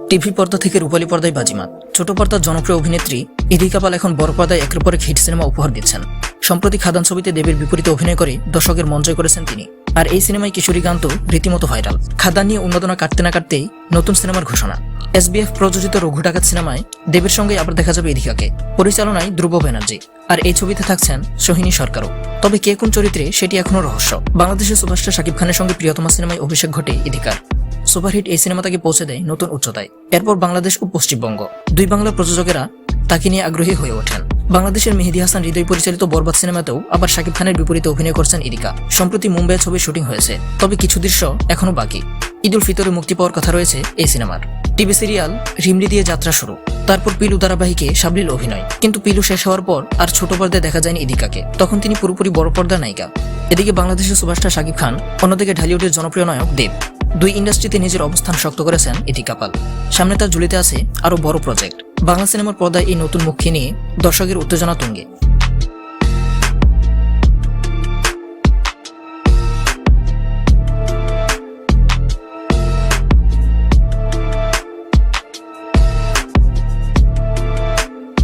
TV পর্দা থেকে রূপালী পর্দায় বাজিমাত। ছোট পর্দার জনপ্রিয় অভিনেত্রী ইদিকা পাল এখন বড় পর্দায় একের পর এক হিট সিনেমা উপহার দিচ্ছেন। সম্প্রতি খাদান ছবিতে দেবের বিপরীতে অভিনয় করে দর্শকের মন জয় করেছেন তিনি। আর এই সিনেমায় কিশোরী গান তো রীতিমতো ভাইরাল। খাদান নিয়ে উন্মাদনা কাটতে না কাটতেই নতুন সিনেমার ঘোষণা। SBF প্রযোজিত রঘু ডাকাত সিনেমায় দেবের সঙ্গে আবার দেখা যাবে ইদিকাকে। পরিচালনায় ধ্রুব ব্যানার্জি। আর এই ছবিতে থাকছেন সোহিনী সরকারও। তবে কে কোন চরিত্রে সেটি এখনো রহস্য। বাংলাদেশের সুপারস্টার শাকিব খানের সঙ্গে প্রিয়তমা সিনেমায় অভিষেক ঘটে ইদিকার। সুপারহিট এই সিনেমা তাকে পৌঁছে দেয় নতুন উচ্চতায়। এরপর বাংলাদেশ ও পশ্চিমবঙ্গ দুই বাংলার প্রযোজকেরা তাকে নিয়ে আগ্রহী হয়ে ওঠেন। বাংলাদেশের মেহেদী হাসান হৃদয় পরিচালিত বরবাদ সিনেমাতেও আবার শাকিব খানের বিপরীতে অভিনয় করছেন ইদিকা। সম্প্রতি মুম্বাইয়ে ছবির শুটিং হয়েছে, তবে কিছু দৃশ্য এখনো বাকি। ঈদ উল ফিতরে মুক্তি পাওয়ার কথা রয়েছে এই সিনেমার। টিভি সিরিয়াল রিমলি দিয়ে যাত্রা শুরু, তারপর পিলু ধারাবাহিকে সাবলীল অভিনয়। কিন্তু পিলু শেষ হওয়ার পর আর ছোট পর্দায় দেখা যায়নি ইদিকাকে। তখন তিনি পুরোপুরি বড় পর্দার নায়িকা। এদিকে বাংলাদেশের সুপারস্টার শাকিব খান, অন্যদিকে ঢালিউডের জনপ্রিয় নায়ক দেব। দুই ইন্ডাস্ট্রিতে নিজের অবস্থান শক্ত করেছেন ইদিকা পাল। সামনে তার ঝুলিতে আছে আরো বড় প্রজেক্ট। বাংলা সিনেমার পর্দায় এই নতুন মুখকে নিয়ে দর্শকের উত্তেজনা তুঙ্গে।